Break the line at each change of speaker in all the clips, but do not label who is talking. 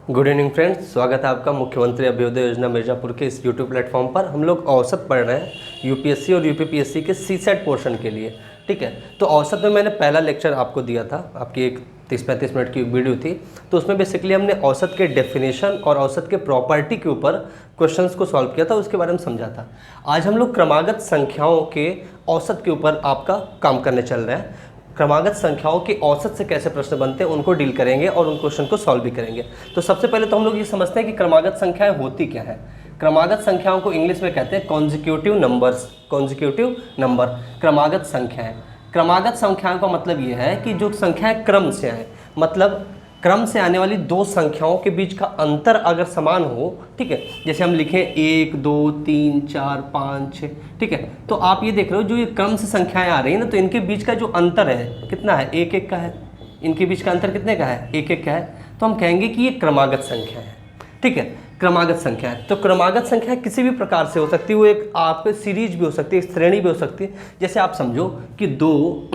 Good evening friends, स्वागत है आपका मुख्यमंत्री अभ्युदय योजना मिर्ज़ापुर के इस यूट्यूब प्लेटफॉर्म पर। हम लोग औसत पढ़ रहे हैं यूपीएससी और यूपीपीएससी के सीसेट पोर्शन के लिए। ठीक है, तो औसत में मैंने पहला लेक्चर आपको दिया था, आपकी एक 30-35 मिनट की वीडियो थी। तो उसमें बेसिकली हमने औसत के डेफिनेशन और औसत के प्रॉपर्टी के ऊपर क्वेश्चंस को सॉल्व किया था, उसके बारे में समझा था। आज हम लोग क्रमागत संख्याओं के औसत के ऊपर आपका काम करने चल रहे हैं। क्रमागत संख्याओं के औसत से कैसे प्रश्न बनते हैं उनको डील करेंगे और उन क्वेश्चन को सॉल्व भी करेंगे। तो सबसे पहले तो हम लोग ये समझते हैं कि क्रमागत संख्याएं होती क्या है। क्रमागत संख्याओं को इंग्लिश में कहते हैं कॉन्जिक्यूटिव नंबर्स। कॉन्जिक्यूटिव नंबर क्रमागत संख्याएं। क्रमागत संख्याओं का मतलब ये है कि जो संख्याएं क्रम से आए, मतलब क्रम से आने वाली दो संख्याओं के बीच का अंतर अगर समान हो, ठीक है, जैसे हम लिखें 1 2 3 4 5 6, ठीक है, तो आप ये देख रहे हो जो ये क्रम से संख्याएं आ रही हैं ना, तो इनके बीच का जो अंतर है कितना है, 1 1 का है। इनके बीच का अंतर कितने का है, 1 1 का है। तो हम कहेंगे कि ये क्रमागत संख्या है। ठीक है, क्रमागत संख्या है। तो क्रमागत संख्या किसी भी प्रकार से हो सकती है, वो एक आपके सीरीज भी हो सकती है, एक श्रेणी भी हो सकती है। जैसे आप समझो कि 2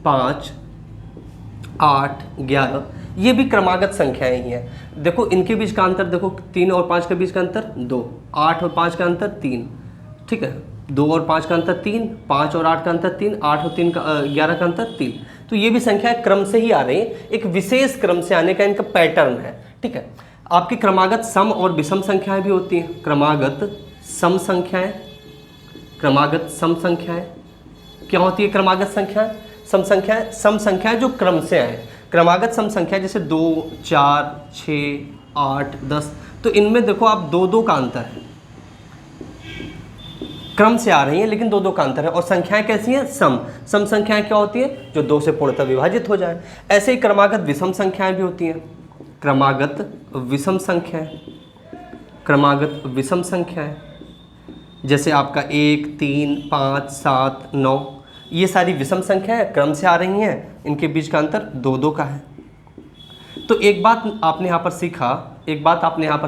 5 8 11 ये भी क्रमागत संख्याएं ही हैं। देखो इनके बीच का अंतर, देखो 3 और 5 के बीच का अंतर 2, 8 और 5 का अंतर 3, ठीक है, 2 और 5 का अंतर 3, 5 और 8 का अंतर 3, 8 और 3 का 11 का अंतर 3। तो ये भी संख्याएं क्रम से ही आ रही हैं, एक विशेष क्रम से आने का इनका पैटर्न है। ठीक है, आपकी क्रमागत सम और विषम संख्याएं भी होती हैं। क्रमागत सम संख्याएं, क्रमागत सम संख्याएं क्या होती है, क्रमागत संख्याएं सम संख्याएं, सम संख्याएं जो क्रम से आए। क्रमागत सम संख्या जैसे 2 4 6 8 10, तो इनमें देखो आप 2 2 का अंतर है, क्रम से आ रही हैं लेकिन 2 2 का अंतर है। और संख्याएं कैसी हैं, सम। सम संख्याएं क्या होती है, जो 2 से पूर्णतः विभाजित हो जाए। ऐसे ही क्रमागत विषम संख्याएं भी होती हैं। क्रमागत विषम संख्याएं, क्रमागत विषम संख्याएं जैसे आपका 1 3 5 7 9, ये सारी विषम संख्याएं क्रम से आ रही हैं, इनके बीच का अंतर 2 2 का है। तो एक बात आपने यहाँ पर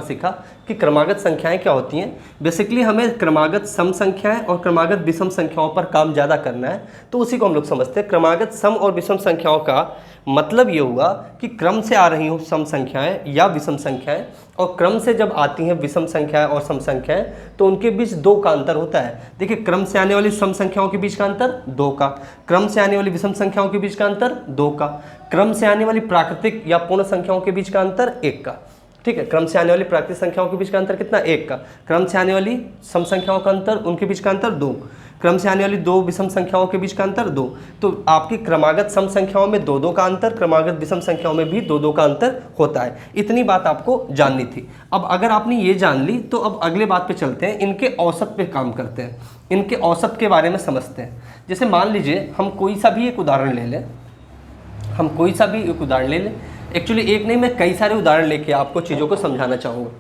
सीखा कि क्रमागत संख्याएं क्या होती हैं। बेसिकली हमें क्रमागत सम संख्याएं और क्रमागत विषम संख्याओं पर काम ज़्यादा करना है, तो उसी को हम लोग समझते हैं। क्रमागत सम और विषम संख्याओं का मतलब ये हुआ कि क्रम से आ रही हो सम संख्याएं या विषम संख्याएं, और क्रम से जब आती हैं विषम संख्याएं और सम संख्याएं तो उनके बीच 2 का अंतर होता है। देखिए, क्रम से आने वाली सम संख्याओं के बीच का अंतर 2 का, क्रम से आने वाली विषम संख्याओं के बीच का अंतर 2 का, क्रम से आने वाली प्राकृतिक या पूर्ण संख्याओं के बीच का अंतर 1 का। ठीक है, क्रम से आने वाली प्राकृतिक संख्याओं के बीच का अंतर कितना, 1 का। क्रम से आने वाली सम संख्याओं का अंतर, उनके बीच का अंतर 2, क्रम से आने वाली 2 विषम संख्याओं के बीच का अंतर 2। तो आपकी क्रमागत सम संख्याओं में 2 2 का अंतर, क्रमागत विषम संख्याओं में भी 2 2 का अंतर होता है। इतनी बात आपको जाननी थी। अब अगर आपने ये जान ली तो अब अगले बात पे चलते हैं, इनके औसत पे काम करते हैं, इनके औसत के बारे में समझते हैं। जैसे मान लीजिए हम कोई सा भी एक उदाहरण ले लें, एक्चुअली एक नहीं, मैं कई सारे उदाहरण लेके आपको चीज़ों को समझाना चाहूँगा।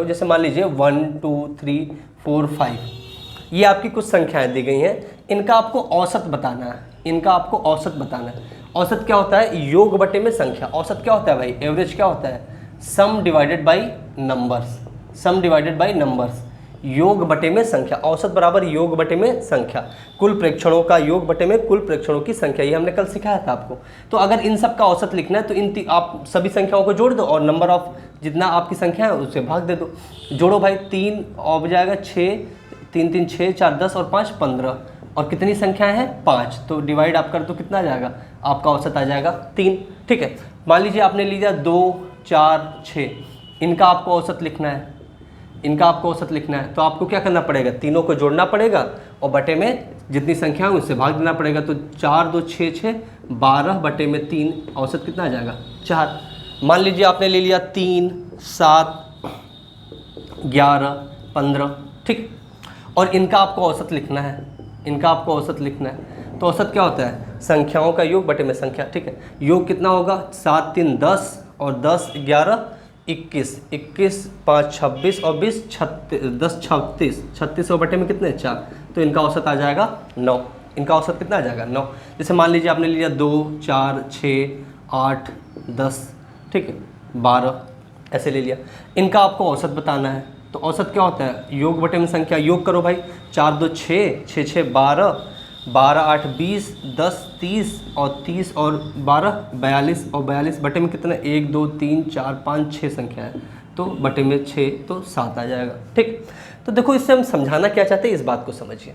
जैसे मान लीजिए 1 2 3 4 5, ये आपकी कुछ संख्याएं दी गई हैं, इनका आपको औसत बताना है। औसत क्या होता है, योग बटे में संख्या। औसत क्या होता है भाई, एवरेज क्या होता है, सम डिवाइडेड बाई नंबर्स। योग बटे में संख्या, औसत बराबर योग बटे में संख्या, कुल प्रेक्षणों का योग बटे में कुल प्रेक्षणों की संख्या। ये हमने कल सिखाया था आपको। तो अगर इन सब का औसत लिखना है तो आप सभी संख्याओं को जोड़ दो और नंबर ऑफ जितना आपकी संख्या है उससे भाग दे दो। जोड़ो भाई, 3 हो जाएगा 6, 3 3 6 4 10 और 5 15, और कितनी संख्याएं हैं, 5। तो डिवाइड आप कर दो, कितना आ जाएगा, आपका औसत आ जाएगा 3। ठीक है, मान लीजिए आपने लिया 2 4 6, इनका आपको औसत लिखना है। तो आपको क्या करना पड़ेगा, तीनों को जोड़ना पड़ेगा और बटे में जितनी संख्या है उससे भाग देना पड़ेगा। तो 4 2 6 6 12 बटे में 3, औसत कितना आ जाएगा, 4। मान लीजिए आपने ले लिया 3 7 11 15, ठीक, और इनका आपको औसत लिखना है। तो औसत क्या होता है, संख्याओं का योग बटे में संख्या। ठीक है, योग कितना होगा, 7 3 10 और 10 11 21, 21 5 26 और 20 36, 10 36 और बटे में कितने, 4। तो इनका औसत आ जाएगा 9। इनका औसत कितना आ जाएगा, 9। जैसे मान लीजिए आपने लिया 2 4 6 8 10, ठीक है, 12, ऐसे ले लिया। इनका आपको औसत बताना है। तो औसत क्या होता है, योग बटे में संख्या। योग करो भाई, 4 2 6 6 6 12 12 8 20 10 30 और 30 और 12 42 और 42 बटे में कितना 1 2 3 4 5 6 संख्या है, तो बटे में 6 तो 7 आ जाएगा। ठीक, तो देखो इससे हम समझाना क्या चाहते हैं इस बात को समझिए।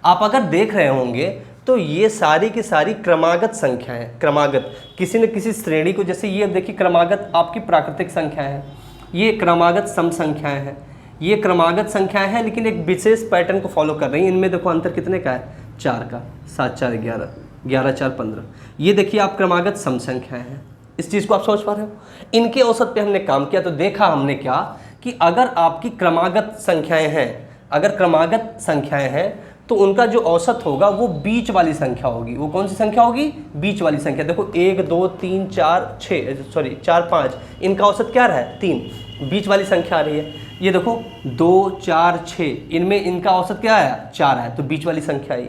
आप अगर देख रहे होंगे तो ये सारी की सारी क्रमागत संख्या है, क्रमागत किसी न किसी श्रेणी को, जैसे ये देखिए क्रमागत आपकी प्राकृतिक संख्या है, ये क्रमागत सम संख्याएं हैं, ये क्रमागत संख्याएं हैं लेकिन एक विशेष पैटर्न को फॉलो कर रही हैं। इनमें देखो अंतर कितने का है, 4 का, 7 4 11, 11 4 15। ये देखिए आप क्रमागत सम संख्याएं हैं, इस चीज़ को आप समझ पा रहे हो। इनके औसत पे हमने काम किया तो देखा हमने क्या कि अगर आपकी क्रमागत संख्याएं हैं, अगर क्रमागत संख्याएं हैं तो उनका जो औसत होगा वो बीच वाली संख्या होगी। वो कौन सी संख्या होगी, बीच वाली संख्या। देखो 1 2 3 4 6 सॉरी 4 5, इनका औसत क्या रहा है 3, बीच वाली संख्या आ रही है। ये देखो 2 4 6, इनमें इनका औसत क्या आया 4 है, तो बीच वाली संख्या आई।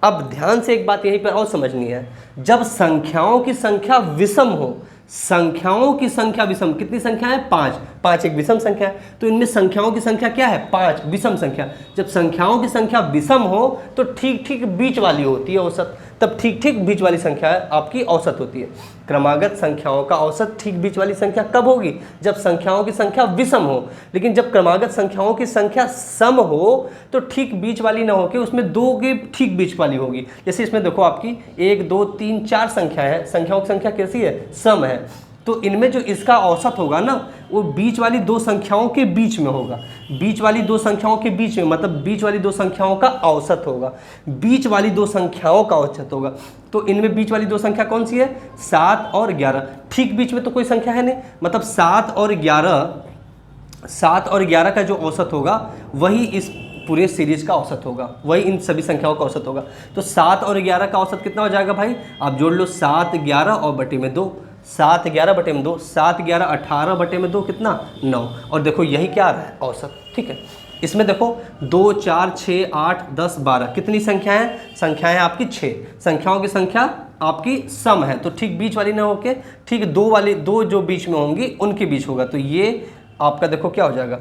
अब ध्यान से एक बात यहीं पर और समझनी है, जब संख्याओं की संख्या विषम हो, संख्याओं की संख्या विषम, कितनी संख्या है 5, 5 एक विषम संख्या है, तो इनमें संख्याओं की संख्या क्या है 5, विषम संख्या। जब संख्याओं की संख्या विषम हो तो ठीक ठीक बीच वाली होती है औसत, तब ठीक ठीक बीच वाली संख्या आपकी औसत होती है। क्रमागत संख्याओं का औसत ठीक बीच वाली संख्या कब होगी, जब संख्याओं की संख्या विषम हो। लेकिन जब क्रमागत संख्याओं की संख्या सम हो तो ठीक बीच वाली ना होकर उसमें 2 की ठीक बीच वाली होगी। जैसे इसमें देखो आपकी 1 2 3 4 संख्या है, संख्याओं की संख्या कैसी है, सम है, तो इनमें जो इसका औसत होगा ना वो बीच वाली 2 संख्याओं के बीच में होगा, बीच वाली 2 संख्याओं के बीच में, मतलब बीच वाली 2 संख्याओं का औसत होगा, बीच वाली 2 संख्याओं का औसत होगा। तो इनमें बीच वाली 2 संख्या कौन सी है, 7 और 11, ठीक बीच में तो कोई संख्या है नहीं, मतलब 7 और 11 का जो औसत होगा वही इस पूरे सीरीज का औसत होगा, वही इन सभी संख्याओं का औसत होगा। तो 7 और 11 का औसत कितना हो जाएगा भाई, आप जोड़ लो 7 11 और बटे में 2, 7 11 बटे में 2, 7 11 18 बटे में 2 कितना 9, और देखो यही क्या आ रहा है औसत। ठीक है, इसमें देखो 2 4 6 8 10 12 कितनी संख्याएं आपकी 6, संख्याओं की संख्या आपकी सम है, तो ठीक बीच वाली ना होके ठीक 2 वाली 2 जो बीच में होंगी उनके बीच होगा। तो ये आपका देखो क्या हो जाएगा,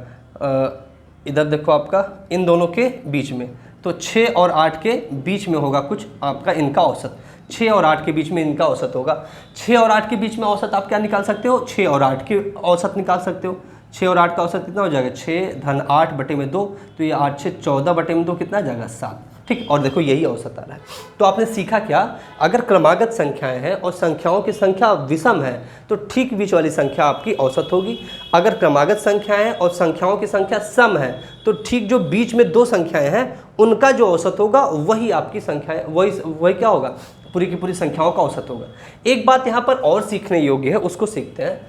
इधर देखो आपका इन दोनों के बीच में, तो 6 और 8 के बीच में होगा कुछ आपका इनका औसत, 6 और 8 के बीच में इनका औसत होगा। 6 और 8 के बीच में औसत आप क्या निकाल सकते हो, 6 और 8 के औसत निकाल सकते हो। 6 और 8 का औसत कितना हो जाएगा, 6 धन 8 बटे में 2, तो ये 8 6 14 बटे में 2 कितना आ जाएगा 7। ठीक, और देखो यही औसत आ रहा है। तो आपने सीखा क्या, अगर क्रमागत संख्याएं हैं और संख्याओं की संख्या विषम है तो ठीक बीच वाली संख्या आपकी औसत होगी। अगर क्रमागत संख्याएं और संख्याओं की संख्या सम है तो ठीक जो बीच में 2 संख्याएं हैं उनका जो औसत होगा वही आपकी संख्याएं, वही क्या होगा, पूरी की पूरी संख्याओं का औसत होगा। एक बात यहाँ पर और सीखने योग्य है, उसको सीखते हैं।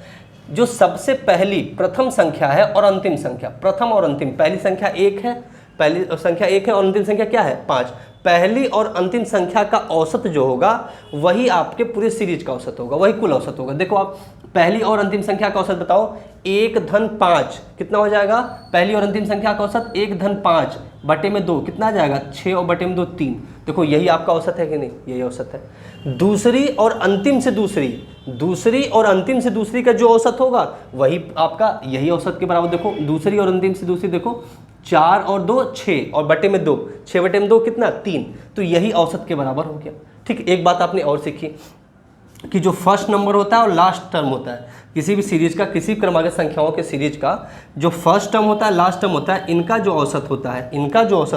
जो सबसे पहली प्रथम संख्या है और अंतिम संख्या, प्रथम और अंतिम, पहली संख्या 1 है, पहली संख्या 1 है और अंतिम संख्या क्या है 5, पहली और अंतिम संख्या का औसत जो होगा वही आपके पूरे सीरीज का औसत होगा, वही कुल औसत होगा। देखो आप पहली और अंतिम संख्या का औसत बताओ, 1 धन 5 कितना हो जाएगा, पहली और अंतिम संख्या का औसत 1 धन 5 बटे में 2 कितना आ जाएगा 6 और बटे में 2 3। देखो यही आपका औसत है कि नहीं, यही औसत है। दूसरी और अंतिम से दूसरी का जो औसत होगा वही आपका यही औसत के बराबर। देखो दूसरी और अंतिम से दूसरी, देखो 4 और 2 6 और बटे में 2, 6 बटे में 2 कितना 3, तो यही औसत के बराबर हो गया। ठीक, एक बात आपने और सीखी कि जो फर्स्ट नंबर होता है और लास्ट टर्म होता है किसी भी सीरीज का, किसी क्रमागत संख्याओं के सीरीज का जो फर्स्ट टर्म होता है लास्ट टर्म होता है, इनका जो औसत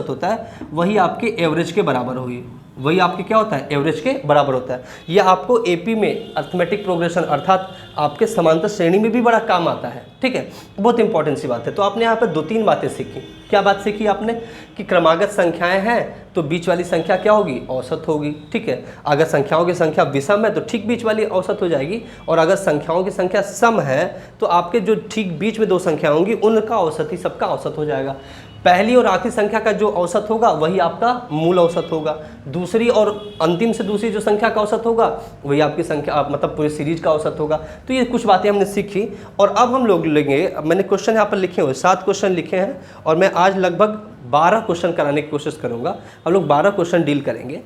होता है वही आपके एवरेज के बराबर होगी, वही आपके क्या होता है एवरेज के बराबर होता है। यह आपको एपी में अर्थमेटिक प्रोग्रेशन अर्थात आपके समांतर श्रेणी में भी बड़ा काम आता है। ठीक है, बहुत इंपॉर्टेंट सी बात है। तो आपने यहाँ पर 2-3 बातें सीखी। क्या बात सीखी आपने कि क्रमागत संख्याएं हैं तो बीच वाली संख्या क्या होगी, औसत होगी। ठीक है, अगर संख्याओं की संख्या विषम है तो ठीक बीच वाली औसत हो जाएगी, और अगर संख्याओं की संख्या सम है तो आपके जो ठीक बीच में 2 संख्या होंगी उनका औसत ही सबका औसत हो जाएगा। पहली और आखिरी संख्या का जो औसत होगा वही आपका मूल औसत होगा, दूसरी और अंतिम से दूसरी जो संख्या का औसत होगा वही आपकी संख्या मतलब पूरी सीरीज का औसत होगा। तो ये कुछ बातें हमने सीखी, और अब हम लोग लेंगे, मैंने क्वेश्चन यहाँ पर लिखे हुए 7 क्वेश्चन लिखे हैं, और मैं आज लगभग 12 क्वेश्चन कराने की कोशिश करूँगा। हम लोग 12 क्वेश्चन डील करेंगे।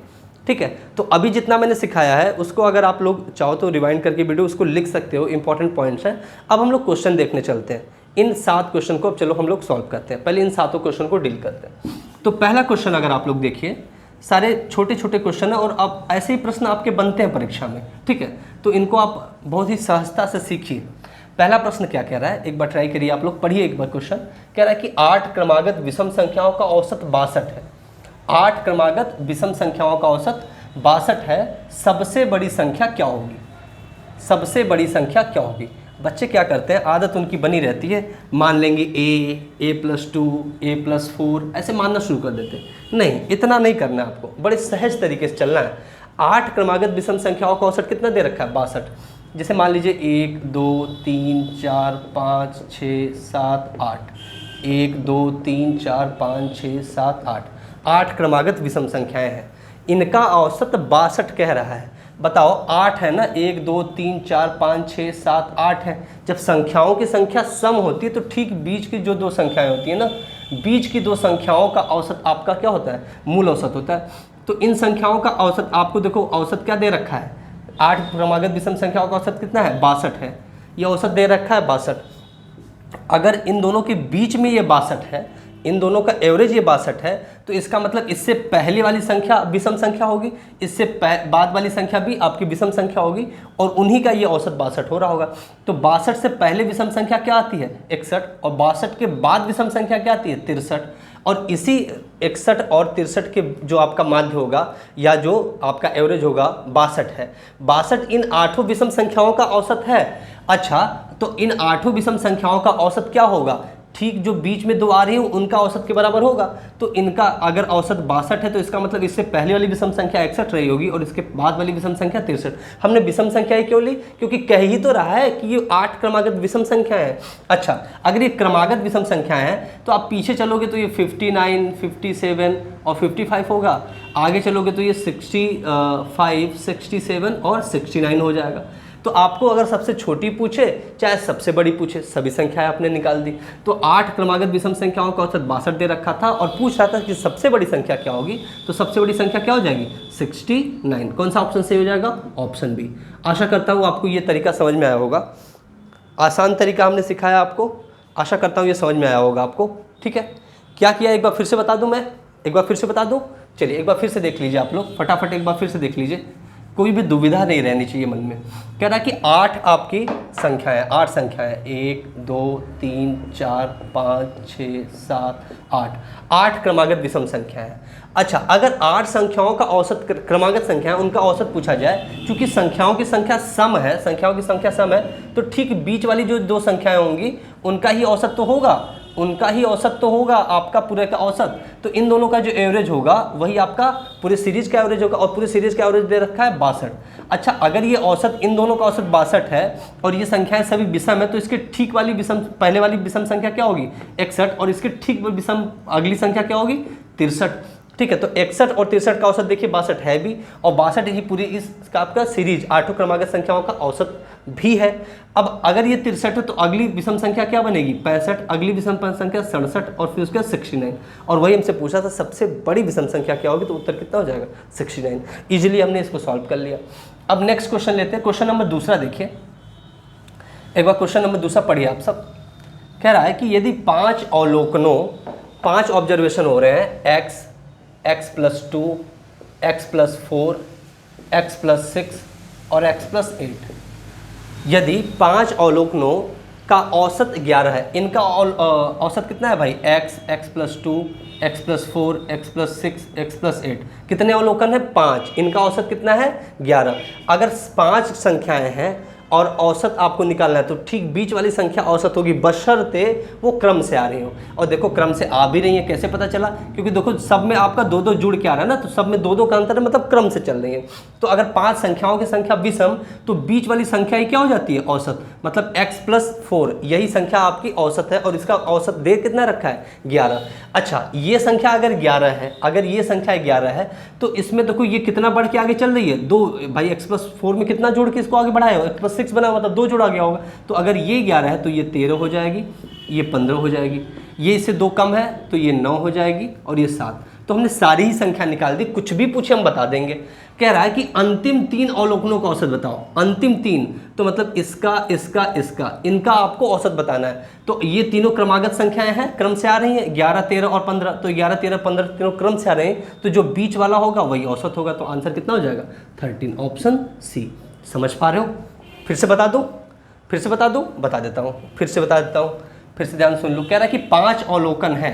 ठीक है, तो अभी जितना मैंने सिखाया है उसको अगर आप लोग चाहो तो रिवाइंड करके वीडियो उसको लिख सकते हो, इंपॉर्टेंट पॉइंट्स हैं। अब हम लोग क्वेश्चन देखने चलते हैं। इन 7 क्वेश्चन को अब चलो हम लोग सॉल्व करते हैं। पहले इन 7 क्वेश्चन को डील करते हैं। तो पहला क्वेश्चन अगर आप लोग देखिए, सारे छोटे छोटे क्वेश्चन है और अब ऐसे ही प्रश्न आपके बनते हैं परीक्षा में, ठीक है। तो इनको आप बहुत ही सहजता से सीखिए। पहला प्रश्न क्या कह रहा है, एक बार ट्राई करिए, आप लोग पढ़िए एक बार क्वेश्चन। कह रहा है कि 8 क्रमागत विषम संख्याओं का औसत 62 है। 8 क्रमागत विषम संख्याओं का औसत 62 है, सबसे बड़ी संख्या क्या होगी? सबसे बड़ी संख्या क्या होगी? बच्चे क्या करते हैं, आदत उनकी बनी रहती है, मान लेंगे a+2 a+4 ऐसे मानना शुरू कर देते हैं। नहीं, इतना नहीं करना है आपको, बड़े सहज तरीके से चलना है। 8 क्रमागत विषम संख्याओं का औसत कितना दे रखा है? 62। जैसे मान लीजिए 1 2 3 4 5 6 7 8, 1 2 3 4 5 6 7 8, 8 क्रमागत विषम संख्याएं हैं, इनका औसत 62 कह रहा है। बताओ 8 है ना, 1 2 3 4 5 6 7 8 है। जब संख्याओं की संख्या सम होती है तो ठीक बीच की जो दो संख्याएं होती है ना, बीच की दो संख्याओं का औसत आपका क्या होता है? मूल औसत होता है। तो इन संख्याओं का औसत आपको देखो, औसत क्या दे रखा है? 8 क्रमागत विषम संख्याओं का औसत कितना है? 62 है। ये औसत दे रखा है 62। अगर इन दोनों के बीच में ये 62 है, इन दोनों का एवरेज ये 62 है, तो इसका मतलब इससे पहले वाली संख्या विषम संख्या होगी, इससे बाद वाली संख्या भी आपकी विषम संख्या होगी, और उन्हीं का ये औसत 62 हो रहा होगा। तो 62 से पहले विषम संख्या क्या आती है? 61, और 62 के बाद विषम संख्या क्या आती है? 63। और इसी 61 और 63 के जो आपका माध्य होगा या जो आपका एवरेज होगा 62 है। 62 इन 8 विषम संख्याओं का औसत है। अच्छा, तो इन 8 विषम संख्याओं का औसत क्या होगा? ठीक जो बीच में दो आ रही हैं उनका औसत के बराबर होगा। तो इनका अगर औसत 62 है तो इसका मतलब इससे पहले वाली विषम संख्या 61 रही होगी और इसके बाद वाली विषम संख्या 63। हमने विषम संख्या क्यों ली? क्योंकि कह ही तो रहा है कि ये 8 क्रमागत विषम संख्या है। अच्छा, अगर ये क्रमागत विषम संख्या है तो आप पीछे चलोगे तो ये 59, 57 और 55 होगा, आगे चलोगे तो ये 65, 67 और 69 हो जाएगा। तो आपको अगर सबसे छोटी पूछे चाहे सबसे बड़ी पूछे, सभी संख्याएं आपने निकाल दी। तो 8 क्रमागत विषम संख्याओं का औसत 62 दे रखा था और पूछ रहा था कि सबसे बड़ी संख्या क्या होगी, तो सबसे बड़ी संख्या क्या हो जाएगी? 69। कौन सा ऑप्शन सही हो जाएगा? Option B. आशा करता हूँ आपको ये तरीका समझ में आया होगा। आसान तरीका हमने सिखाया आपको, आशा करता हूँ ये समझ में आया होगा आपको। ठीक है, क्या किया एक बार फिर से बता दूँ मैं, एक बार फिर से बता दूँ। चलिए एक बार फिर से देख लीजिए आप लोग, फटाफट एक बार फिर से देख लीजिए, कोई भी दुविधा नहीं रहनी चाहिए मन में। कह रहा है कि 8 आपकी संख्या है, 8 संख्या है, 1 2 3 4 5 6 7 8, 8 क्रमागत विषम संख्या है। अच्छा, अगर 8 संख्याओं का औसत, क्रमागत संख्या है उनका औसत पूछा जाए, क्योंकि संख्याओं की संख्या सम है, संख्याओं की संख्या सम है, तो ठीक बीच वाली जो दो संख्याएं होंगी उनका ही औसत तो होगा, उनका ही औसत तो होगा आपका पूरे का औसत। तो इन दोनों का जो एवरेज होगा वही आपका पूरे सीरीज का एवरेज होगा, और पूरे सीरीज का एवरेज दे रखा है 62। अच्छा, अगर ये औसत, इन दोनों का औसत 62 है और ये संख्याएं सभी विषम है, तो इसके ठीक वाली विषम, पहले वाली विषम संख्या क्या होगी? 61, और इसके ठीक विषम अगली संख्या क्या होगी? 63। ठीक है, तो 61 और 63 का औसत देखिए 62 है भी, और 62 ही पूरी इसका आपका सीरीज 8 क्रमागत संख्याओं का औसत भी है। अब अगर ये 63 है तो अगली विषम संख्या क्या बनेगी? 65, अगली विषम संख्या 67 और फिर उसके बाद 69। और वही हमसे पूछा था सबसे बड़ी विषम संख्या क्या होगी, तो उत्तर कितना हो जाएगा? 69। इजीली हमने इसको सॉल्व कर लिया। अब नेक्स्ट क्वेश्चन लेते हैं, क्वेश्चन नंबर दूसरा देखिए, एक बार क्वेश्चन नंबर दूसरा पढ़िए आप सब। कह रहा है कि यदि 5 अवलोकनों, 5 ऑब्जर्वेशन हो रहे हैं, x, x+2, x+4, x+6 और x+8, यदि 5 अवलोकनों का औसत 11 है, इनका औसत कितना है भाई? x, x+2, x+4, x+6, x+8, कितने अवलोकन है? 5, इनका औसत कितना है? 11। अगर 5 संख्याएं हैं और औसत आपको निकालना है, तो ठीक बीच वाली संख्या औसत होगी, बशर्ते वो क्रम से आ रही हो। और देखो क्रम से आ भी रही है, कैसे पता चला? क्योंकि देखो सब में आपका 2-2 जुड़ के आ रहा है ना, तो सब में 2-2 का अंतर है, मतलब क्रम से चल रही है। तो अगर 5 संख्याओं की संख्या विषम, तो बीच वाली संख्या ही क्या हो जाती है? औसत, मतलब x+4 यही संख्या आपकी औसत है, और इसका औसत दे कितना रखा है? 11। अच्छा, ये संख्या अगर 11 है, अगर ये संख्या 11 है, तो इसमें देखो ये कितना बढ़ के आगे चल रही है? 2 भाई, x+4 में कितना जोड़ के इसको आगे बढ़ाया हो? x+6 बना हुआ था, 2 जोड़ा गया होगा। तो अगर ये 11 है तो ये 13 हो जाएगी, ये 15 हो जाएगी, ये इससे 2 कम है तो ये 9 हो जाएगी, और ये 7। तो हमने सारी ही संख्या निकाल दी, कुछ भी पूछे हम बता देंगे। कह रहा है कि अंतिम 3 अवलोकनों का औसत बताओ। अंतिम 3 तो मतलब इसका इसका इसका, इनका आपको औसत बताना है। तो ये तीनों क्रमागत संख्याएं हैं, क्रम से आ रही हैं, 11, 13 और 15। तो 11, 13, 15 तीनों क्रम से आ रहे हैं, तो जो बीच वाला होगा वही औसत होगा। तो आंसर कितना हो जाएगा? 13, ऑप्शन सी। समझ पा रहे हो? फिर से बता दूं? फिर से बता दूं? बता देता हूं, फिर से बता देता हूं, फिर से ध्यान सुन लो। कह रहा है कि 5 अवलोकन है,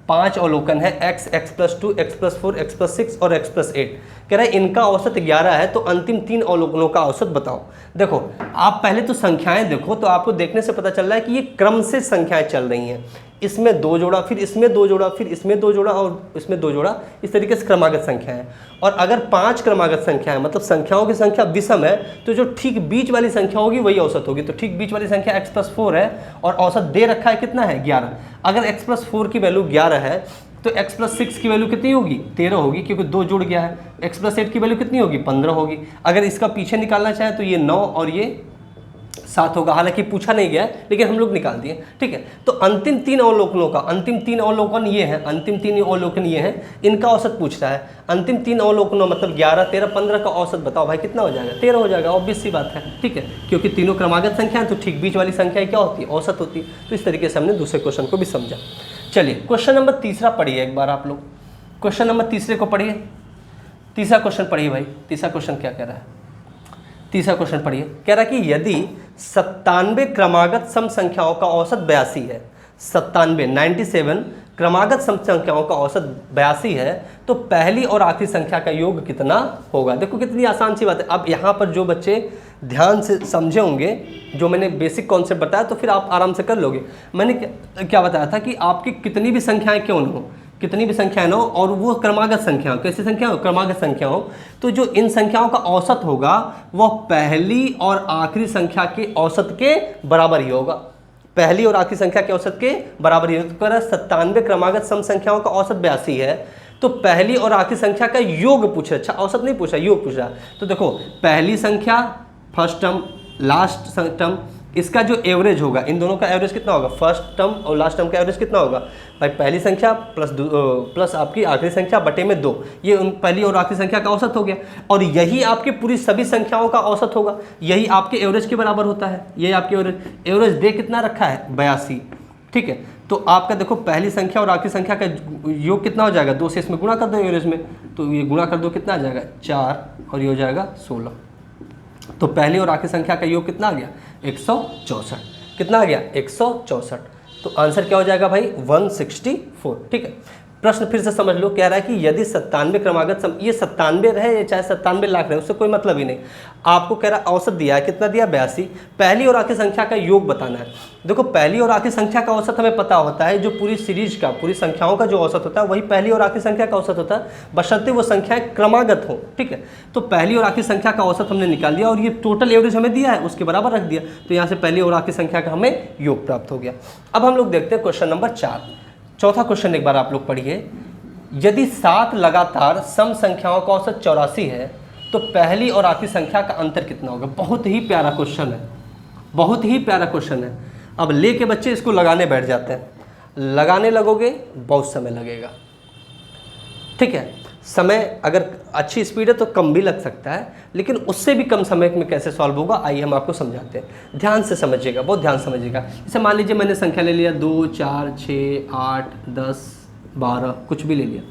5 अवलोकन है, x, x+2, x+4, x+6 और x+8। कह रहा है इनका औसत 11 है, तो अंतिम 3 अवलोकनों का औसत बताओ। देखो आप पहले तो संख्याएं देखो, तो आपको देखने से पता चल रहा है कि ये क्रम से संख्याएं चल रही हैं। इसमें 2 जोड़ा, फिर इसमें 2 जोड़ा, फिर इसमें 2 जोड़ा और इसमें 2 जोड़ा, इस तरीके से क्रमागत संख्या है। और अगर 5 क्रमागत संख्या है, मतलब संख्याओं की संख्या विषम है, तो जो ठीक बीच वाली संख्या होगी वही औसत होगी। तो ठीक बीच वाली संख्या x+4 है और औसत दे रखा है कितना है? 11। अगर x+4 की वैल्यू 11 है तो x+6 की वैल्यू कितनी होगी? 13 होगी, क्योंकि 2 जुड़ गया है। x+8 की वैल्यू कितनी होगी? 15 होगी। अगर इसका पीछे निकालना चाहे तो ये 9 और ये 7 होगा। हालांकि पूछा नहीं गया है, लेकिन हम लोग निकाल दिए, ठीक है। तो अंतिम 3 अवलोकनों का, अंतिम 3 अवलोकन ये हैं, अंतिम 3 अवलोकन ये हैं, इनका औसत पूछ रहा है। अंतिम 3 अवलोकनों मतलब 11, 13, 15 का औसत बताओ भाई, कितना हो जाएगा? 13 हो जाएगा, ऑब्वियस सी बात है, ठीक है, क्योंकि तीनों क्रमागत संख्या है, तो ठीक बीच वाली संख्या क्या होती है? औसत होती है। तो इस तरीके से हमने दूसरे क्वेश्चन को भी समझा। चलिए क्वेश्चन नंबर तीसरा पढ़िए एक बार आप लोग। क्वेश्चन नंबर तीसरे को पढ़िए, तीसरा क्वेश्चन पढ़िए भाई। तीसरा क्वेश्चन क्या कह रहा है? तीसरा क्वेश्चन पढ़िए। कह रहा है कि यदि 97 क्रमागत सम संख्याओं का औसत 82 है, 97 क्रमागत सम संख्याओं का औसत 82 है, तो पहली और आखिरी संख्या का योग कितना होगा? देखो कितनी आसान सी बात है। अब यहाँ पर जो बच्चे ध्यान से समझे होंगे, जो मैंने बेसिक कॉन्सेप्ट बताया, तो फिर आप आराम से कर लोगे। मैंने क्या बताया था कि आपकी कितनी भी संख्याएं क्यों न हो, कितनी भी संख्याएं न हो, और वो क्रमागत संख्या हो, कैसी संख्या हो? क्रमागत संख्या हो, तो जो इन संख्याओं का औसत होगा वह पहली और आखिरी संख्या के औसत के बराबर ही होगा। पहली और आखिरी संख्या के औसत के बराबर ही होगा। 97 क्रमागत सम संख्याओं का औसत 82 है, तो पहली और आखिरी संख्या का योग पूछ रहा। अच्छा, औसत नहीं पूछा, योग पूछ रहा। तो देखो पहली संख्या फर्स्ट टर्म, लास्ट टर्म, इसका जो एवरेज होगा, इन दोनों का एवरेज कितना होगा? फर्स्ट टर्म और लास्ट टर्म का एवरेज कितना होगा भाई? पहली संख्या प्लस आपकी आखिरी संख्या बटे में 2, ये उन पहली और आखिरी संख्या का औसत हो गया। और यही आपकी पूरी सभी संख्याओं का औसत होगा, यही आपके एवरेज के बराबर होता है। यही आपके एवरेज दे कितना रखा है? 82, ठीक है। तो आपका देखो पहली संख्या और आखिरी संख्या का योग कितना हो जाएगा? 2 से इसमें गुणा कर दो एवरेज में, तो ये गुणा कर दो, कितना आ जाएगा? 4, और ये हो जाएगा 16। तो पहली और आखिरी संख्या का योग कितना आ गया? 164। कितना आ गया? 164। तो आंसर क्या हो जाएगा भाई? 164, ठीक है। प्रश्न फिर से समझ लो। कह रहा है कि यदि 97 क्रमागत ये 97 रहे चाहे 97 लाख रहे, उससे कोई मतलब ही नहीं। आपको कह रहा है औसत दिया है, कितना दिया? 82। पहली और आखिरी संख्या का योग बताना है। देखो पहली और आखिरी संख्या का औसत हमें पता होता है, जो पूरी सीरीज का, पूरी संख्याओं का जो औसत होता है वही पहली और आखिरी संख्या का औसत होता है, बशर्ते वो संख्याएं क्रमागत हो, ठीक है। तो पहली और आखिरी संख्या का औसत हमने निकाल दिया, और ये टोटल एवरेज हमें दिया है, उसके बराबर रख दिया। तो यहाँ से पहली और आखिरी संख्या का हमें योग प्राप्त हो गया। अब हम लोग देखते हैं क्वेश्चन नंबर 4। चौथा क्वेश्चन एक बार आप लोग पढ़िए। यदि 7 लगातार सम संख्याओं का औसत 84 है, तो पहली और आखिरी संख्या का अंतर कितना होगा? बहुत ही प्यारा क्वेश्चन है, बहुत ही प्यारा क्वेश्चन है। अब लेके बच्चे इसको लगाने बैठ जाते हैं, लगाने लगोगे बहुत समय लगेगा, ठीक है। समय अगर अच्छी स्पीड है तो कम भी लग सकता है, लेकिन उससे भी कम समय में कैसे सॉल्व होगा आइए हम आपको समझाते हैं। ध्यान से समझिएगा, बहुत ध्यान समझिएगा। जैसे मान लीजिए मैंने संख्या ले लिया 2, 4, 6, 8, 10, 12, कुछ भी ले लिया,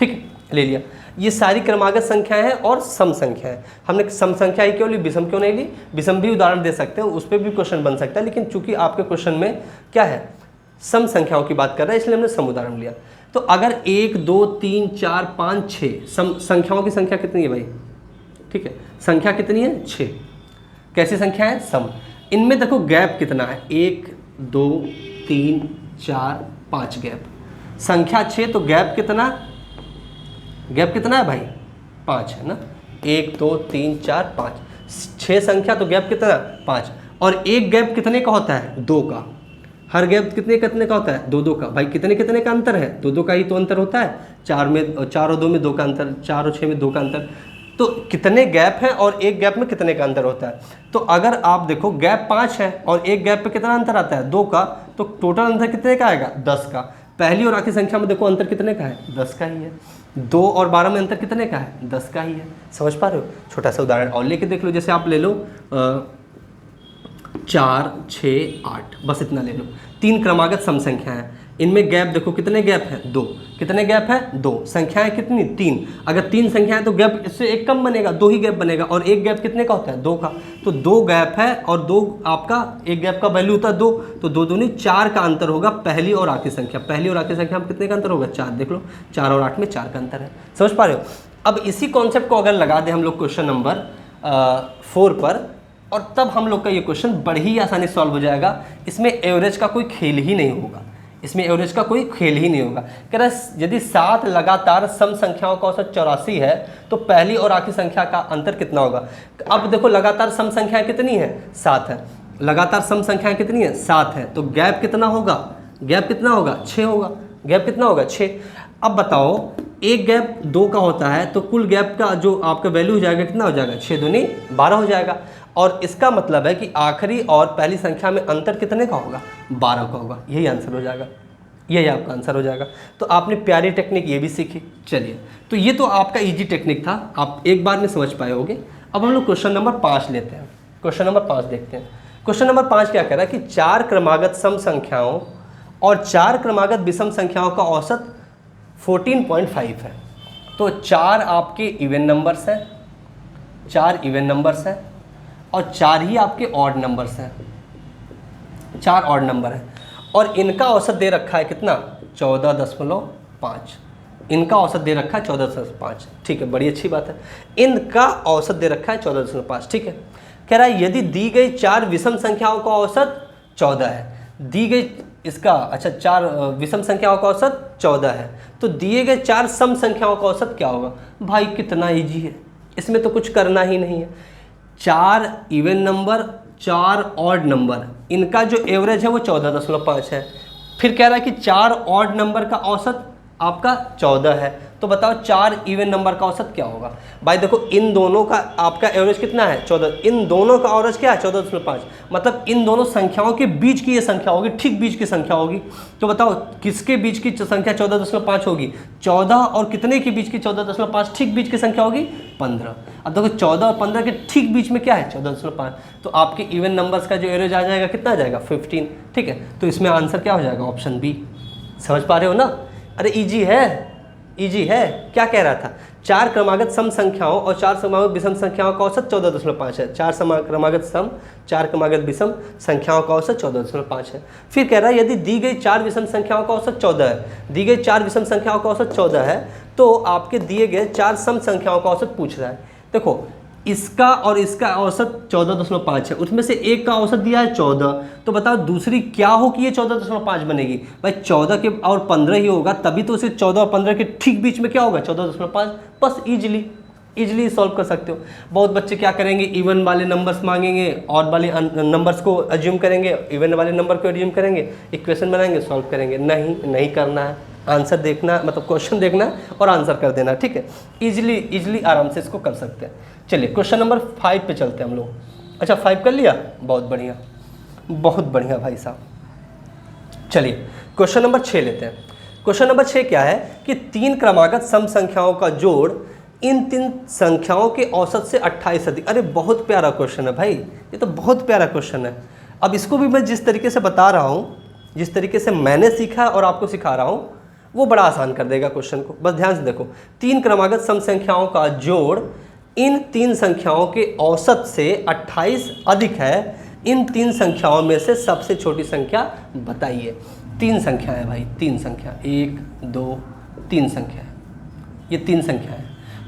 ठीक है, ले लिया। ये सारी क्रमागत संख्याएं हैं और सम संख्या है। हमने सम संख्या ही क्यों ली, विषम क्यों नहीं ली? विषम भी उदाहरण दे सकते हैं, उस पर भी क्वेश्चन बन सकता है, लेकिन चूंकि आपके क्वेश्चन में क्या है, सम संख्याओं की बात कर रहा है, इसलिए हमने सम उदाहरण लिया। तो अगर 1, 2, 3, 4, 5, 6 सम संख्याओं की संख्या कितनी है भाई? ठीक है, संख्या कितनी है? 6। कैसी संख्या है? सम। इनमें देखो गैप कितना है? 1, 2, 3, 4, 5 गैप। संख्या 6 तो गैप कितना? गैप कितना है भाई? 5 है ना। 1, 2, 3, 4, 5, 6 संख्या तो गैप कितना? 5। और एक गैप कितने का होता है? 2 का। हर गैप कितने कितने का होता है? 2 2 का। भाई कितने कितने का अंतर है? 2 2 का ही तो अंतर होता है। 4 और 2 में 2 का अंतर, 4 और 6 में 2 का अंतर। तो कितने गैप हैं और एक गैप में कितने का अंतर होता है? तो अगर आप देखो गैप 5 है और एक गैप पे कितना अंतर आता है? 2 का, तो टोटल अंतर कितने का आएगा? 10 का। पहली और आखिरी संख्या में देखो अंतर कितने का है, 10 का ही है। 2 और 12 में अंतर कितने का है, 10 का ही है। समझ पा रहे हो? छोटा सा उदाहरण और लेके देख लो, जैसे आप ले लो 4, 6, 8, बस इतना ले लो। 3 क्रमागत सम संख्या हैं, इनमें गैप देखो कितने गैप है, 2। कितने गैप है, 2। संख्याएं कितनी, 3। अगर 3 संख्याएं तो गैप इससे एक कम बनेगा, 2 ही गैप बनेगा। और एक गैप कितने का होता है, 2 का। तो 2 गैप है और 2 आपका एक गैप का वैल्यू होता है 2, तो 2 दूनी 4 का अंतर होगा पहली और आखिरी संख्या। पहली और आखिरी संख्या में कितने का अंतर होगा, 4। देख लो 4 और 8 में 4 का अंतर है। समझ पा रहे हो? अब इसी कॉन्सेप्ट को अगर लगा दें हम लोग क्वेश्चन नंबर 4 पर, और तब हम लोग का ये क्वेश्चन बड़ी ही आसानी सॉल्व हो जाएगा। इसमें एवरेज का कोई खेल ही नहीं होगा, इसमें एवरेज का कोई खेल ही नहीं होगा। कह रहा है यदि 7 लगातार सम संख्याओं का औसत 84 है तो पहली और आखिरी संख्या का अंतर कितना होगा। अब देखो लगातार सम संख्याएं कितनी है, 7 है। लगातार सम संख्याएं कितनी है, 7 है। तो गैप कितना होगा, गैप कितना होगा, 6 होगा। गैप कितना होगा, 6। अब बताओ एक गैप 2 का होता है तो कुल गैप का जो आपका वैल्यू हो जाएगा कितना हो जाएगा, 6 दूनी 12 हो जाएगा। और इसका मतलब है कि आखिरी और पहली संख्या में अंतर कितने का होगा, 12 का होगा। यही आंसर हो जाएगा, यही आपका आंसर हो जाएगा। तो आपने प्यारी टेक्निक ये भी सीखी। चलिए, तो ये तो आपका इजी टेक्निक था, आप एक बार में समझ पाए होगे। अब हम लोग क्वेश्चन नंबर 5 लेते हैं। क्वेश्चन नंबर 5 देखते हैं। क्वेश्चन नंबर 5 क्या कह रहा है कि 4 क्रमागत सम संख्याओं और 4 क्रमागत विषम संख्याओं का औसत 14.5 है। तो 4 आपके इवन नंबर्स हैं, 4 इवन नंबर्स हैं और 4 ही आपके ऑड नंबर्स हैं, 4 ऑड नंबर हैं। और इनका औसत दे रखा है कितना, 14.5। इनका औसत दे रखा है 14.5। ठीक है, बड़ी अच्छी बात है। इनका औसत दे रखा है 14.5। ठीक है, कह रहा है यदि दी गई 4 विषम संख्याओं का औसत 14 है, दी गई इसका, अच्छा 4 विषम संख्याओं का औसत 14 है, तो दिए गए 4 सम संख्याओं का औसत क्या होगा। भाई कितना इजी है, इसमें तो कुछ करना ही नहीं है। 4 इवन नंबर, 4 ऑड नंबर, इनका जो एवरेज है वो 14.5 है। फिर कह रहा है कि 4 ऑड नंबर का औसत आपका 14 है, तो बताओ 4 इवन नंबर का औसत क्या होगा। भाई देखो इन दोनों का आपका एवरेज कितना है, 14। इन दोनों का एवरेज क्या है, 14.5। मतलब इन दोनों संख्याओं के बीच की ये संख्या होगी, ठीक बीच की संख्या होगी। तो बताओ किसके बीच की संख्या 14.5 होगी, 14 और कितने के बीच की 14.5, ठीक बीच की संख्या होगी 15। अब देखो 14 और 15 के ठीक बीच में क्या है, 14.5। तो आपके इवन नंबर्स का जो एवरेज आ जाएगा कितना आ जाएगा, 15। ठीक है, तो इसमें आंसर क्या हो जाएगा, ऑप्शन बी। समझ पा रहे हो ना? अरे इजी है, इजी है। क्या कह रहा था, 4 क्रमागत सम संख्याओं और 4 क्रमागत विषम संख्याओं का औसत 14.5 है। 4 क्रमागत सम, 4 क्रमागत विषम संख्याओं का औसत 14.5 है। फिर कह रहा है यदि दी गई 4 विषम संख्याओं का औसत 14 है, दी गई 4 विषम संख्याओं का औसत 14 है, तो आपके दिए गए 4 सम संख्याओं का औसत पूछ रहा है। देखो इसका और इसका औसत 14.5 है, उसमें से एक का औसत दिया है 14, तो बताओ दूसरी क्या हो कि ये 14.5 बनेगी। भाई 14 के और 15 ही होगा, तभी तो उसे 14 और 15 के ठीक बीच में क्या होगा, 14.5। बस इजीली सॉल्व कर सकते हो। बहुत बच्चे क्या करेंगे, इवन वाले नंबर्स मांगेंगे, ऑड वाले नंबर्स को अज्यूम करेंगे, इवन वाले नंबर को अज्यूम करेंगे, इक्वेशन बनाएंगे, सॉल्व करेंगे। नहीं करना है, आंसर देखना, मतलब क्वेश्चन देखना और आंसर कर देना। ठीक है, इजीली आराम से इसको कर सकते हैं। चलिए क्वेश्चन नंबर 5 पे चलते हैं हम लोग। अच्छा 5 कर लिया, बहुत बढ़िया भाई साहब। चलिए क्वेश्चन नंबर 6 लेते हैं। क्वेश्चन नंबर 6 क्या है कि 3 क्रमागत सम संख्याओं का जोड़ इन 3 संख्याओं के औसत से 28 अधिक। अरे बहुत प्यारा क्वेश्चन है भाई, ये तो बहुत प्यारा क्वेश्चन है। अब इसको भी मैं जिस तरीके से बता रहा हूँ, जिस तरीके से मैंने सीखा और आपको सिखा रहा हूँ, वो बड़ा आसान कर देगा क्वेश्चन को। बस ध्यान से देखो, 3 क्रमागत सम संख्याओं का जोड़ इन 3 संख्याओं के औसत से 28 अधिक है। इन 3 संख्याओं में से सबसे छोटी संख्या बताइए। 3 संख्या है भाई, 3 संख्या, 1 2 3 संख्या है, ये 3 संख्या है।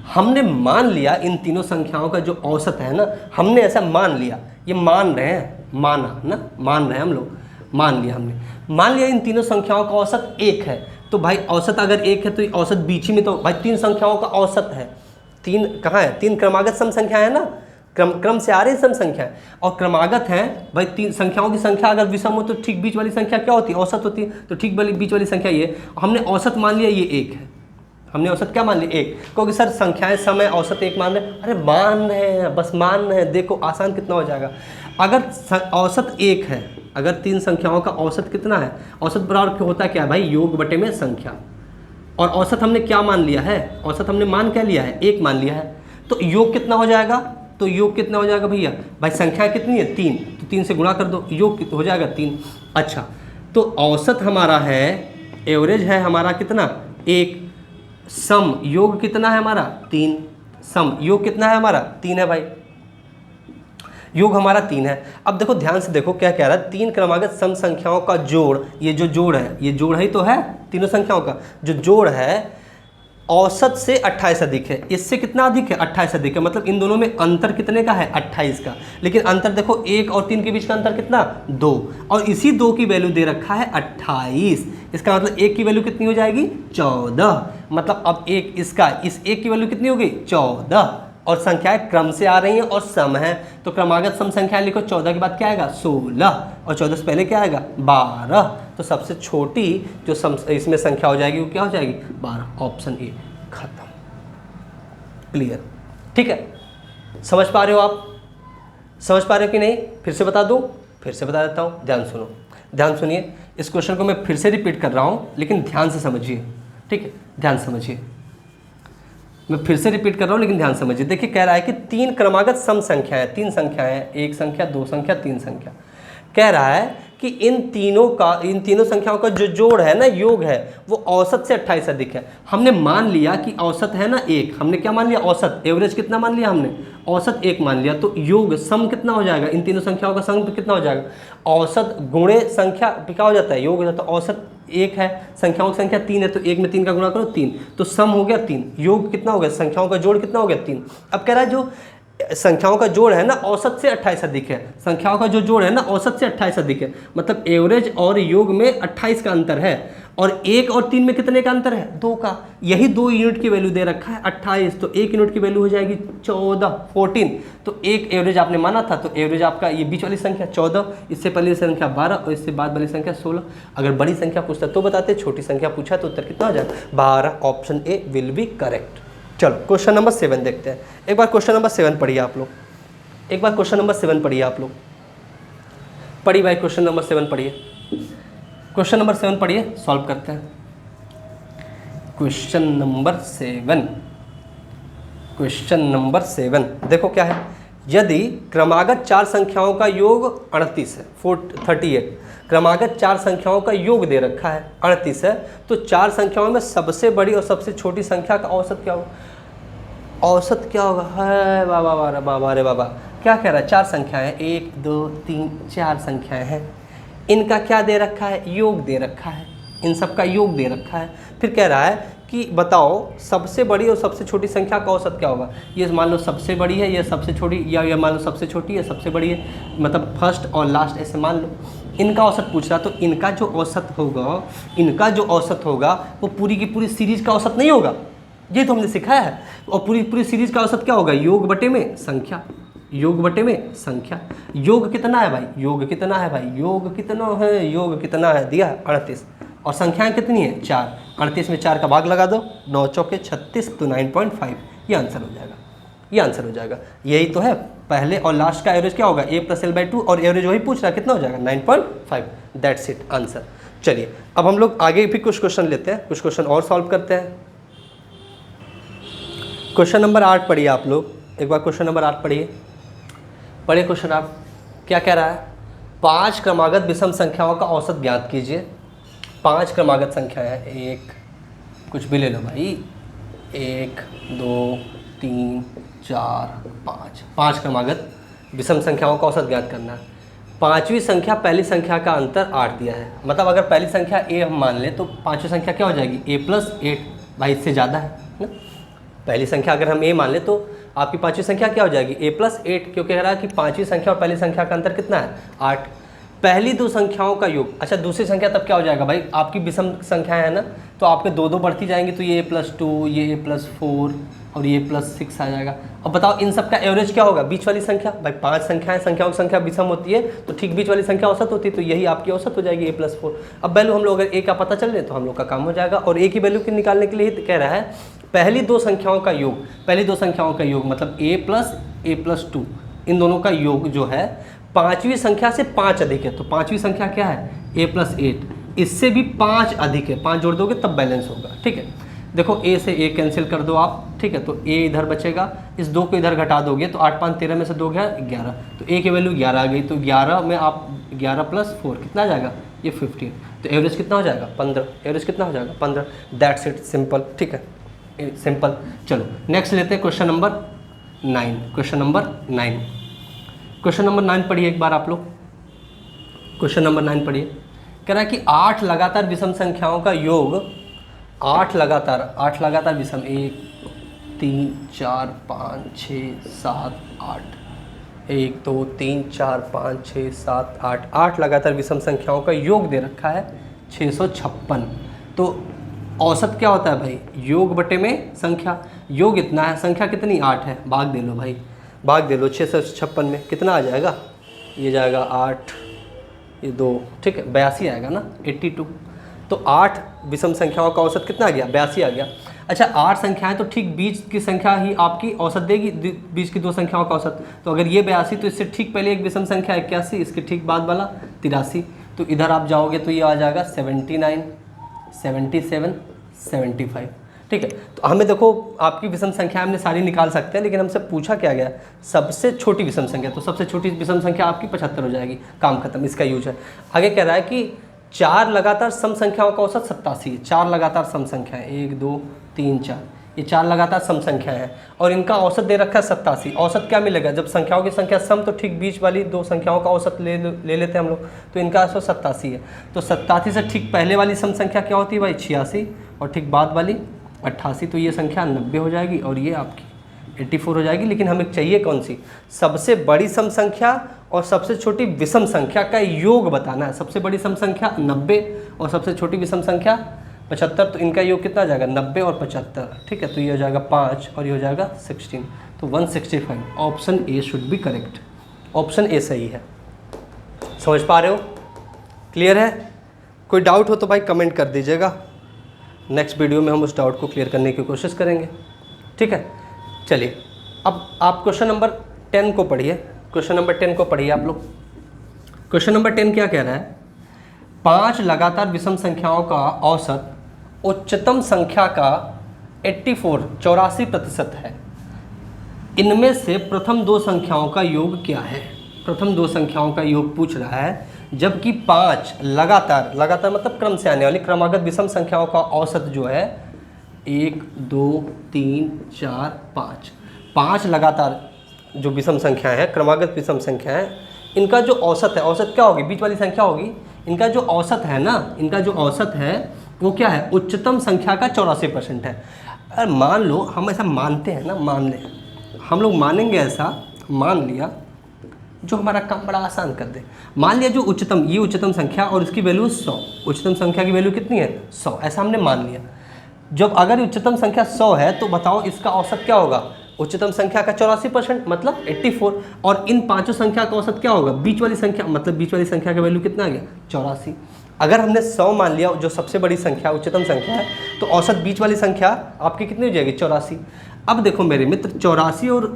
हमने मान लिया इन तीनों संख्याओं का जो औसत है ना, हमने ऐसा मान लिया, ये मान रहे हैं, माना ना, मान रहे हैं हम लोग, हमने मान लिया इन तीनों संख्याओं का औसत 1 है। तो भाई औसत अगर 1 है तो औसत बीच ही में, तो भाई 3 संख्याओं का औसत है। 3 कहाँ है, 3 क्रमागत सम संख्या है ना, क्रम से आ रही सम संख्या है, और क्रमागत है भाई। 3 संख्याओं की संख्या अगर विषम हो तो ठीक बीच वाली संख्या क्या होती है, औसत होती है। तो ठीक बीच वाली संख्या ये, हमने औसत मान लिया ये 1 है। हमने औसत क्या मान लिया, 1। क्योंकि सर संख्याएं सम है, औसत 1 मान रहे हैं। अरे मान रहे हैं, बस मान रहे हैं। देखो आसान कितना हो जाएगा। अगर औसत 1 है, अगर तीन संख्याओं का औसत कितना है, औसत बराबर होता क्या है भाई, योग बटे में संख्या। और औसत हमने क्या मान लिया है, औसत हमने मान क्या लिया है, 1 मान लिया है। तो योग कितना हो जाएगा, तो योग कितना हो जाएगा भैया, भाई संख्या कितनी है 3, तो 3 से गुणा कर दो, योग हो जाएगा 3। अच्छा, तो औसत हमारा है, एवरेज है हमारा कितना 1, सम योग कितना है हमारा 3, सम योग कितना है हमारा 3 है भाई, योग हमारा 3 है। अब देखो ध्यान से देखो क्या कह रहा है, 3 क्रमागत सम संख्याओं का जोड़, ये जो जोड़ है, ये जोड़ ही तो है तीनों संख्याओं का, जो जोड़ है औसत से 28 अधिक है। इससे कितना अधिक है, 28 अधिक है, मतलब इन दोनों में अंतर कितने का है, 28 का। लेकिन अंतर देखो 1 और 3 के बीच का अंतर कितना, 2, और इसी 2 की वैल्यू दे रखा है 28। इसका मतलब 1 की वैल्यू कितनी हो जाएगी, 14। मतलब अब एक इसका, इस 1 की वैल्यू कितनी होगी, 14। और संख्याएं क्रम से आ रही हैं और सम है, तो क्रमागत सम संख्या लिखो, 14 के बाद क्या आएगा 16, और 14 से पहले क्या आएगा 12। तो सबसे छोटी जो इसमें संख्या हो जाएगी वो क्या हो जाएगी 12, ऑप्शन ए, खत्म, क्लियर। ठीक है, समझ पा रहे हो आप, समझ पा रहे हो कि नहीं, फिर से बता दूं, फिर से बता देता हूं, ध्यान सुनो, ध्यान सुनिए। इस क्वेश्चन को मैं फिर से रिपीट कर रहा हूं, लेकिन ध्यान से समझिए, ठीक है, ध्यान समझिए, मैं फिर से रिपीट कर रहा हूँ लेकिन ध्यान समझिए। देखिए कह रहा है कि 3 क्रमागत सम संख्या है, 3 संख्याएं, 1 संख्या, 2 संख्या, 3 संख्या। कह रहा है कि इन तीनों संख्याओं का जो जोड़ है ना, योग है, वो औसत से 28 अधिक है। हमने मान लिया कि औसत है ना 1, हमने क्या मान लिया, औसत, एवरेज कितना मान लिया हमने, औसत 1 मान लिया। तो योग सम कितना हो जाएगा, इन तीनों संख्याओं का सम कितना हो जाएगा, औसत गुणे संख्या क्या हो जाता है, योग हो जाता है। औसत 1 है, संख्याओं की संख्या 3 है, तो 1 में 3 का गुणा करो 3, तो सम हो गया 3, योग कितना हो गया, संख्याओं का जोड़ कितना हो गया 3। अब कह रहा है जो संख्याओं का जोड़ है ना औसत से 28 अधिक है, संख्याओं का जो जोड़ है ना औसत से 28 अधिक है, मतलब एवरेज और योग में 28 का अंतर है, और 1 और 3 में कितने का अंतर है, 2 का। यही 2 यूनिट की वैल्यू दे रखा है 28, तो 1 यूनिट की वैल्यू हो जाएगी 14। तो एक एवरेज आपने माना था, तो एवरेज आपका ये बीच वाली संख्या 14, इससे पहले संख्या 12 और इससे बाद वाली संख्या 16। अगर बड़ी संख्या पूछता तो बताते, छोटी संख्या पूछा तो उत्तर कितना हो जाएगा 12, option A will be correct. चलो क्वेश्चन नंबर 7 देखते हैं। एक बार क्वेश्चन नंबर 7 पढ़िए आप लोग, एक बार क्वेश्चन नंबर 7 पढ़िए आप लोग, पढ़िए भाई क्वेश्चन नंबर 7 पढ़िए, क्वेश्चन नंबर 7 पढ़िए, सॉल्व करते हैं। क्वेश्चन नंबर 7, क्वेश्चन नंबर 7 देखो क्या है, यदि क्रमागत 4 संख्याओं का योग 38 है, 38, क्रमागत 4 संख्याओं का योग दे रखा है 38 है, तो 4 संख्याओं में सबसे बड़ी और सबसे छोटी संख्या का औसत क्या होगा, औसत क्या होगा, है बाबा रे बाबा रे बाबा, क्या कह रहा है, 4 संख्याएं, 1 2 3 4 संख्याएं हैं, इनका क्या दे रखा है, योग दे रखा है, इन सब का योग दे रखा है। फिर कह रहा है कि बताओ सबसे बड़ी और सबसे छोटी संख्या का औसत क्या होगा, ये मान लो सबसे बड़ी है, ये सबसे छोटी, या ये मान लो सबसे छोटी है, सबसे बड़ी है, मतलब फर्स्ट और लास्ट ऐसे मान लो। इनका औसत पूछ रहा, तो इनका जो औसत होगा, इनका जो औसत होगा वो पूरी की पूरी सीरीज का औसत नहीं होगा, ये तो हमने सिखाया है। और पूरी पूरी सीरीज का औसत क्या होगा, योग बटे में संख्या, योग बटे में संख्या। योग कितना है भाई, योग कितना है भाई, योग कितना है, योग कितना है दिया है 38, और संख्याएं कितनी है 4, 38 में 4 का भाग लगा दो, 9 चौके 36, तो 9.5, ये आंसर हो जाएगा, ये आंसर हो जाएगा। यही तो है, पहले और लास्ट का एवरेज क्या होगा a+l/2, और एवरेज वही पूछ रहा है कितना हो जाएगा 9.5, दैट्स इट आंसर। चलिए अब हम लोग आगे भी कुछ क्वेश्चन लेते हैं, कुछ क्वेश्चन और सॉल्व करते हैं। क्वेश्चन नंबर 8 पढ़िए आप लोग, एक बार क्वेश्चन नंबर 8 पढ़िए, पढ़िए क्वेश्चन आप, क्या कह रहा है, 5 क्रमागत विषम संख्याओं का औसत ज्ञात कीजिए। 5 क्रमागत संख्याएं हैं, एक कुछ भी ले लो भाई, 1 2 3 4 5, 5 क्रमागत विषम संख्याओं का औसत ज्ञात करना है। 5वीं संख्या पहली संख्या का अंतर 8 दिया है, मतलब अगर पहली संख्या a हम मान लें तो 5वीं संख्या क्या हो जाएगी a+8, भाई इससे ज़्यादा है ना। पहली संख्या अगर हम a मान लें तो आपकी 5वीं संख्या क्या हो जाएगी a+8, क्योंकि कह रहा है कि 5वीं संख्या और पहली संख्या का अंतर कितना है 8। पहली 2 संख्याओं का योग, अच्छा दूसरी संख्या तब क्या हो जाएगा भाई, आपकी विषम संख्या है ना, तो आपके 2 बढ़ती जाएंगी, तो ये a+2, ये a+4 और ये +6 आ जाएगा। अब बताओ इन सब का एवरेज क्या होगा, बीच वाली संख्या, भाई 5 संख्याएं, संख्याओं की संख्या विषम होती है तो ठीक बीच वाली संख्या औसत होती है, तो यही आपकी औसत हो जाएगी a+4। अब वैल्यू हम लोग अगर a का पता चल ले तो हम लोग का काम हो जाएगा, और a की वैल्यू की निकालने के लिए कह रहा है पहली 2 संख्याओं का योग, पहली 2 संख्याओं का योग मतलब a+a+2, इन दोनों का योग जो है पांचवी संख्या से 5 अधिक है, तो पांचवी संख्या क्या है a+8, इससे भी 5 अधिक है, 5 जोड़ दोगे तब बैलेंस होगा। ठीक है, देखो a से a कैंसिल कर दो आप। ठीक है, तो a इधर बचेगा, इस 2 को इधर घटा दोगे तो 8 5 13 में से 2 गया 11, तो a की वैल्यू 11 आ गई। तो 11 में आप 11 + 4 कितना आ जाएगा, ये 15। तो एवरेज कितना हो जाएगा 15, एवरेज कितना हो जाएगा 15। That's it, simple. ठीक है, सिंपल। चलो नेक्स्ट लेते हैं question number 9। Question number 9, question number 9 पढ़िए एक बार आप लोग। क्वेश्चन नंबर 9 पढ़िए। कह रहा है कि 8 लगातार विषम संख्याओं का योग, 8 लगातार विषम 1 3 4 5 6 7 8, 1 2 3 4 5 6 7 8, 8 लगातार विषम संख्याओं का योग दे रखा है 656। तो औसत क्या होता है भाई, योग बटे में संख्या। योग इतना है, संख्या कितनी 8 है, भाग दे लो भाई, भाग दे लो 656 में, कितना आ जाएगा, ये जाएगा 8, ये 2, ठीक है 82 आएगा ना, 82। तो 8 विषम संख्याओं का औसत कितना आ गया, 82 आ गया। अच्छा 8 संख्याएं तो ठीक बीच की संख्या ही आपकी औसत देगी, बीच की 2 संख्याओं का औसत। तो अगर ये 82 तो इससे ठीक पहले एक विषम संख्या 81, इसके ठीक बाद वाला 83। तो इधर आप जाओगे तो ये आ जाएगा 79 77 75। ठीक है, तो हमें देखो आपकी विषम संख्या हमने सारी निकाल सकते हैं, लेकिन हमसे पूछा क्या गया, सबसे छोटी विषम संख्या। तो सबसे छोटी विषम संख्या आपकी 75 हो जाएगी, काम खत्म, इसका यूज है। आगे कह रहा है कि 4 लगातार सम संख्याओं का औसत 87 है। 4 लगातार सम संख्याएं 1 2 3 4, ये 4 लगातार सम संख्याएं हैं और इनका औसत दे रखा है 87। औसत क्या मिलेगा, जब संख्याओं की संख्या सम तो ठीक बीच वाली 2 संख्याओं का औसत ले लेते हैं हम लोग, तो इनका औसत 87 है। तो 87 से ठीक पहले वाली सम संख्या क्या होती है भाई 86, और ठीक बाद वाली 88। तो ये संख्या 90 हो जाएगी और ये आपकी 84 हो जाएगी। लेकिन हमें चाहिए कौन सी, सबसे बड़ी सम संख्या और सबसे छोटी विषम संख्या का योग बताना है। सबसे बड़ी सम संख्या 90 और सबसे छोटी विषम संख्या 75, तो इनका योग कितना आ जाएगा 90 और 75। ठीक है, तो ये हो जाएगा 5 और ये हो जाएगा 16, तो 165। Option A should be correct, option A सही है। समझ पा रहे हो, क्लियर है? कोई डाउट हो तो भाई कमेंट कर दीजिएगा, नेक्स्ट वीडियो में हम उस डाउट को क्लियर करने की कोशिश करेंगे। ठीक है, चलिए अब आप क्वेश्चन नंबर 10 को पढ़िए। क्वेश्चन नंबर 10 को पढ़िए आप लोग। क्वेश्चन नंबर 10 क्या कह रहा है, 5 लगातार विषम संख्याओं का औसत उच्चतम संख्या का 84% है। इनमें से प्रथम 2 संख्याओं का योग क्या है। प्रथम 2 संख्याओं का योग पूछ रहा है, जबकि 5 लगातार मतलब क्रम से आने वाली क्रमागत विषम संख्याओं का औसत जो है 1 2 3 4 5, 5 लगातार जो विषम संख्या है, क्रमागत विषम संख्या है, इनका जो औसत है, औसत क्या होगी, बीच वाली संख्या होगी, इनका जो औसत है ना, इनका जो औसत है वो क्या है, उच्चतम संख्या का 84% है। अरे मान लो हम ऐसा मानते हैं ना, मान लें हम लोग, मानेंगे ऐसा, मान लिया, जो हमारा काम बड़ा आसान कर दे। मान लिया जो उच्चतम, ये उच्चतम संख्या और इसकी वैल्यू 100, उच्चतम संख्या की वैल्यू कितनी है 100, ऐसा हमने मान लिया। जब अगर उच्चतम संख्या 100 है तो बताओ इसका औसत क्या होगा, उच्चतम संख्या का 84% मतलब 84, और इन 5 संख्या का औसत क्या होगा, बीच वाली संख्या, मतलब बीच वाली संख्या का वैल्यू कितना आ गया 84। अगर हमने 100 मान लिया जो सबसे बड़ी संख्या उच्चतम संख्या है, तो औसत बीच वाली संख्या आपकी कितनी हो जाएगी 84। अब देखो मेरे मित्र, 84 और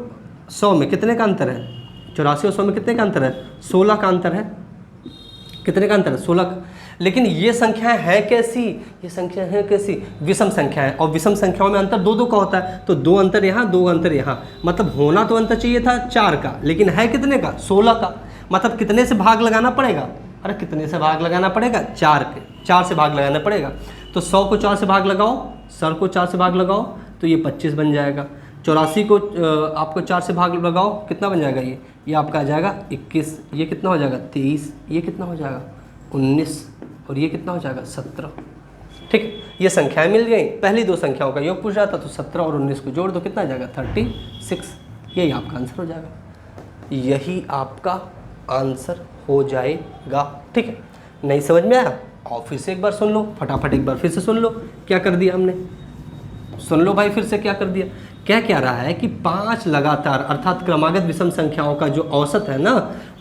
100 में कितने का अंतर है, 84 और 100 में कितने का अंतर है, 16 का अंतर है। कितने का अंतर है, 16 का। लेकिन ये संख्याएं हैं कैसी, ये संख्या है कैसी, विषम संख्या है, और विषम संख्याओं में अंतर 2 का होता है। तो 2 अंतर यहाँ, 2 अंतर यहाँ, मतलब होना तो अंतर चाहिए था 4 का, लेकिन है कितने का 16 का। मतलब कितने से भाग लगाना पड़ेगा, अरे कितने से भाग लगाना पड़ेगा, 4 से भाग लगाना पड़ेगा। तो 100 को 4 से भाग लगाओ, 100 को 4 से भाग लगाओ तो ये 25 बन जाएगा। 84 को आपको 4 से भाग लगाओ, कितना बन जाएगा, ये आपका आ जाएगा 21, ये कितना हो जाएगा 23, ये कितना हो जाएगा 19, और ये कितना हो जाएगा 17। ठीक, ये संख्याएं मिल गई। पहली 2 संख्याओं का योग पूछ रहा था, तो 17 और 19 को जोड़ दो, कितना आ जाएगा 36। यही आपका आंसर हो जाएगा, यही आपका आंसर हो जाएगा। ठीक है, नहीं समझ में आया, और फिर से एक बार सुन लो, फटाफट एक बार फिर से सुन लो, क्या कर दिया हमने, सुन लो भाई फिर से क्या कर दिया। क्या रहा है कि 5 लगातार अर्थात क्रमागत विषम संख्याओं का जो औसत है ना,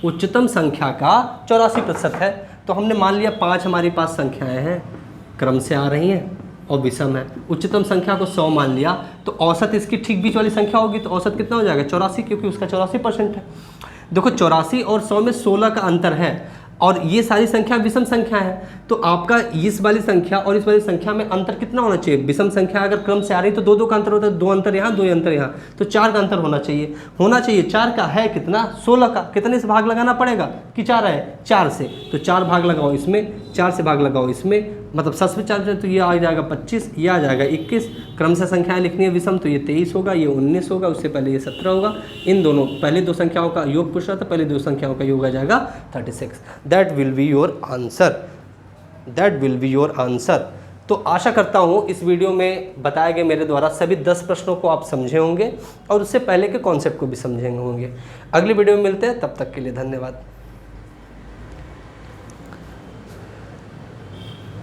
उच्चतम संख्या का 84% है। तो हमने मान लिया 5 हमारे पास संख्याएं हैं, क्रम से आ रही हैं और विषम है। उच्चतम संख्या को 100 मान लिया, तो औसत इसकी ठीक बीच वाली संख्या होगी, तो औसत कितना हो जाएगा 84, क्योंकि उसका 84% है। देखो 84 और 100 में 16 का अंतर है, और ये सारी संख्या विषम संख्या है, तो आपका इस वाली संख्या और इस वाली संख्या में अंतर कितना होना चाहिए? विषम संख्या अगर क्रम से आ रही तो दो दो का अंतर होता है, 2 अंतर यहाँ 2 अंतर यहाँ, तो 4 का अंतर होना चाहिए। 4 का है कितना? 16 का। कितने से भाग लगाना पड़ेगा कि 4 है? 4 से, तो 4 भाग लगाओ इसमें, 4 से भाग लगाओ इसमें, मतलब 7 में 4 तो ये आ जाएगा 25, ये आ जाएगा 21। क्रम से संख्याएं लिखनी है विषम, तो ये 23 होगा, ये 19 होगा, उससे पहले ये 17 होगा। इन दोनों पहले दो संख्याओं का योग पूछ रहा था, पहले दो संख्याओं का योग आ जाएगा 36। That will be your answer, that will be your answer. तो आशा करता हूँ इस वीडियो में बताए गए मेरे द्वारा सभी 10 प्रश्नों को आप समझे होंगे और उससे पहले के कॉन्सेप्ट को भी समझे होंगे। अगली वीडियो में मिलते हैं, तब तक के लिए धन्यवाद।